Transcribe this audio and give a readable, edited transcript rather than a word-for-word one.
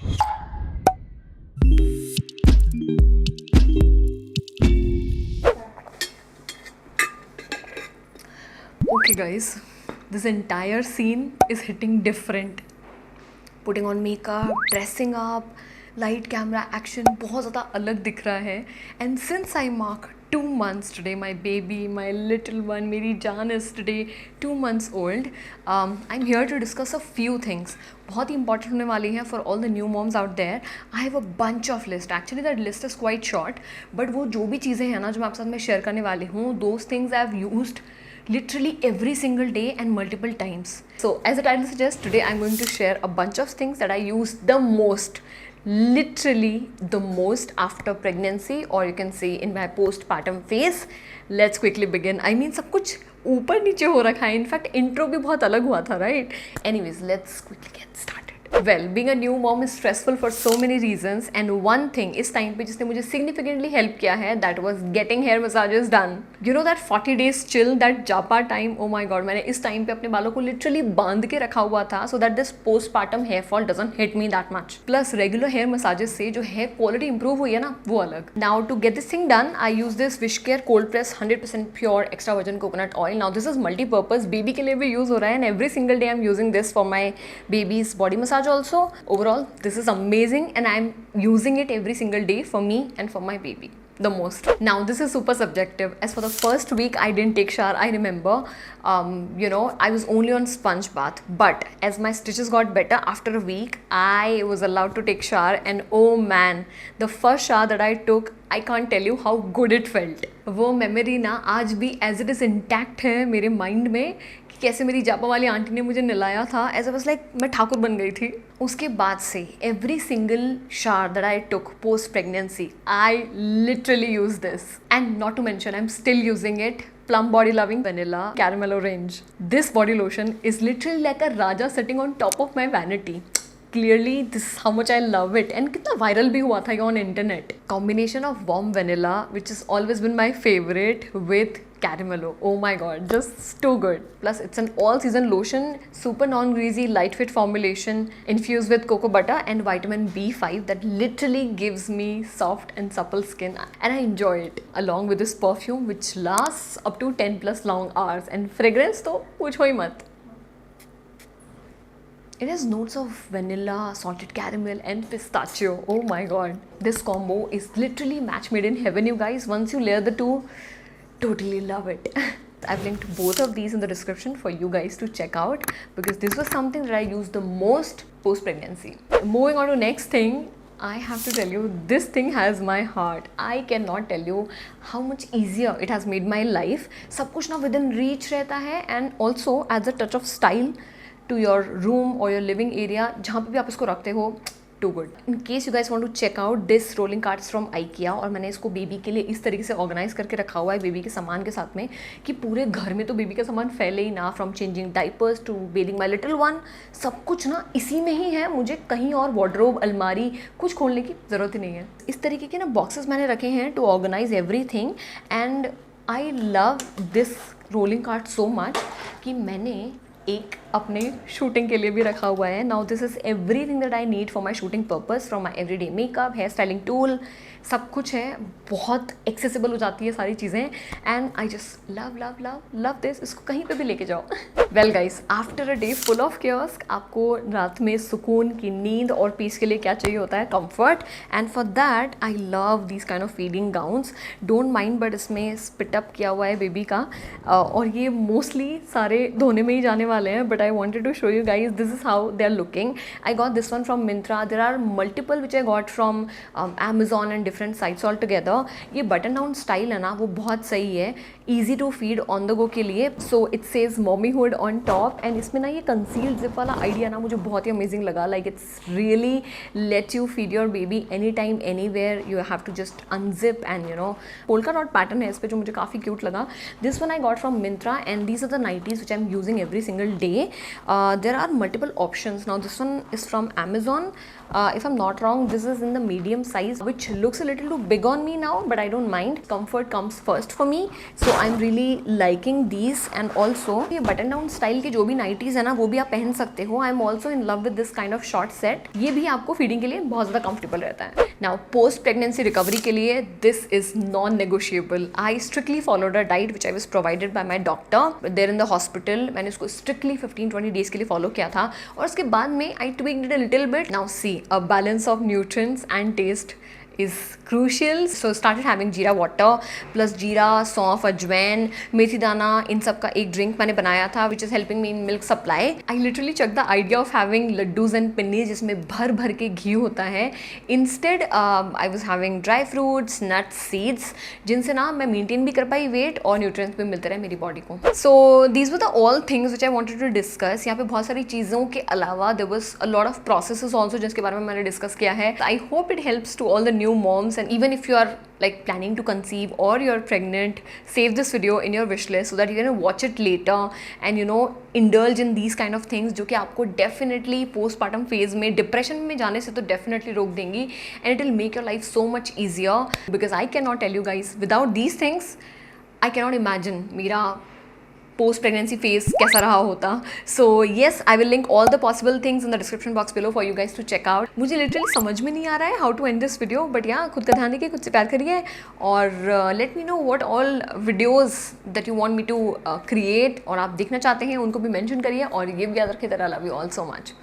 Okay guys, this entire scene is hitting different. Putting on makeup, dressing up, light, camera, action, बहुत ज़्यादा अलग दिख रहा है. And since I mark 2 months today, my baby, my little one, मेरी जान is today 2 months old. I'm here to discuss a few things. बहुत ही important होने वाली हैं for all the new moms out there. I have a bunch of list. Actually that list is quite short. But वो जो भी चीज़ें हैं ना जो मैं आपके साथ में share करने वाली हूँ, those things I've used literally every single day and multiple times. So as the title suggests, today I'm going to share a bunch of things that I use the most, literally the most after pregnancy, or you can say in my postpartum phase. Let's quickly begin. I mean सब कुछ ऊपर नीचे हो रखा है. In fact intro भी बहुत अलग हुआ था, right? Anyways, let's quickly get started. Well, being a new mom is stressful for so many reasons, and one thing इस टाइम पे जिसने मुझे significantly help किया है, that was getting hair massages done. You know that 40 days chill, that japa time, oh my god, मैंने इस time पे अपने बालों को literally बांध के रखा हुआ था so that this postpartum hair fall doesn't hit me that much. Plus regular hair massages से जो hair quality improve हुई है ना, वो अलग. Now to get this thing done, I use this Wishcare cold press 100% pure extra virgin coconut oil. Now this is multi-purpose, baby के लिए भी use हो रहा है, and every single day I'm using this for my baby's body massage also. Overall this is amazing and I'm using it every single day for me and for my baby the most. Now this is super subjective. As for the first week I didn't take shower. I remember I was only on sponge bath, but as my stitches got better after a week I was allowed to take shower, and oh man, the first shower that I took, I can't tell you how good it felt. वो memory ना आज भी as it is intact है मेरे mind में कि कैसे मेरी जापा वाली आंटी ने मुझे नहलाया था. As I was like मैं ठाकुर बन गई थी. उसके बाद से every single shower that I took post pregnancy, I literally use this, and not to mention I'm still using it. Plum Body Loving Vanilla Caramel Orange. This body lotion is literally like a raja sitting on top of my vanity. Clearly this is how much I love it, and कितना viral भी हुआ था ये on internet. Combination of warm vanilla, which has always been my favorite, with caramel. Oh my god, just too good. Plus it's an all season lotion, super non greasy, light fit formulation infused with cocoa butter and vitamin B5 that literally gives me soft and supple skin, and I enjoy it along with this perfume which lasts up to 10 plus long hours, and fragrance तो पूछो ही मत. It has notes of vanilla, salted caramel and pistachio. Oh my god. This combo is literally match made in heaven, you guys. Once you layer the two, totally love it. I've linked both of these in the description for you guys to check out, because this was something that I used the most post-pregnancy. Moving on to next thing, I have to tell you, this thing has my heart. I cannot tell you how much easier it has made my life. सब कुछ ना within reach रहता है, and also adds a touch of style to your room or your living area जहाँ पे भी आप इसको रखते हो. Too good. In case you guys want to check out this rolling carts from IKEA, और मैंने इसको बेबी के लिए इस तरीके से ऑर्गेनाइज करके रखा हुआ है बेबी के सामान के साथ में कि पूरे घर में तो बेबी का सामान फैले ही ना. From changing diapers to babying my little one, सब कुछ ना इसी में ही है. मुझे कहीं और वार्डरोब, अलमारी कुछ खोलने की ज़रूरत ही नहीं है. इस तरीके के ना बॉक्सेस मैंने रखे हैं to organise everything, and I love this rolling cart so much कि मैंने एक अपने शूटिंग के लिए भी रखा हुआ है. Now this is everything that I need for my shooting purpose, from my everyday makeup, hair styling tool, सब कुछ है. बहुत एक्सेसिबल हो जाती है सारी चीज़ें, and I just love love love love this. इसको कहीं पे भी लेके जाओ. Well guys, after a day full of cares, आपको रात में सुकून की नींद और पीस के लिए क्या चाहिए होता है? Comfort. And for that I love this kind of feeding gowns. Don't mind, but इसमें स्पिट अप किया हुआ है बेबी का, और ये मोस्टली सारे धोने में ही जाने वाले हैं, but I wanted to show you guys this is how they are looking. I got this one from Myntra. There are multiple which I got from Amazon and different sites altogether. ये button down style है ना, वो बहुत सही है, easy to feed on the go के लिए. So it says mommyhood on top, and इसमें ना ये concealed zip वाला idea ना मुझे बहुत ही amazing लगा. Like it's really let you feed your baby anytime anywhere. You have to just unzip and polka dot pattern है इस पे जो मुझे काफ़ी cute लगा. This one I got from Myntra, and these are the nighties which I'm using every single day. There are multiple options. Now this one is from Amazon. If I'm not wrong, this is in the medium size, which looks a little too big on me now, but I don't mind. Comfort comes first for me, so I'm really liking these. And also ये button down gown style के जो भी nighties है ना वो भी आप पहन सकते हो. I am also in love with this kind of short set. ये भी आपको फीडिंग के लिए बहुत ज़्यादा कंफर्टेबल रहता है. नाउ पोस्ट प्रेगनेंसी रिकवरी के लिए this is non negotiable. I strictly followed a diet which I was provided by my doctor there in the hospital. मैंने उसको स्ट्रिक्टली 15-20 डेज के लिए फॉलो किया था और उसके बाद में I tweaked it a little bit. Now see a balance of nutrients and taste is crucial. So started having जीरा water plus जीरा, सौंफ, अजवैन, मेथी दाना, इन सब का एक ड्रिंक मैंने बनाया था which is helping me in milk supply. I literally chucked the idea of having laddoos and pinni जिसमें भर भर के घी होता है. Instead I was having dry fruits, nuts, seeds जिनसे ना मैं मेंटेन भी कर पाई वेट और न्यूट्रिएंट्स भी मिलते रहे मेरी बॉडी को. So these were the all things which I wanted to discuss. यहाँ पे बहुत सारी चीज़ों के अलावा there was a lot of processes also जिसके बारे में मैंने डिस्कस किया है. I hope it helps to all the new moms, and even if you are like planning to conceive or you're pregnant, save this video in your wish list so that you can watch it later and you know indulge in these kind of things जो कि आपको definitely postpartum phase में depression में जाने से तो definitely रोक देंगी and it will make your life so much easier because I cannot tell you guys without these things I cannot imagine मेरा पोस्ट प्रेगनेंसी फेज कैसा रहा होता. So yes, I will link all the possible things in the description box below for you guys to check out. मुझे literally समझ में नहीं आ रहा है how to end this video, but यहाँ खुद का ध्यान रखिए, खुद से प्यार करिए और let me know what all videos that you want me to create और आप देखना चाहते हैं उनको भी मेंशन करिए और ये भी याद रखिए that I love you all so much.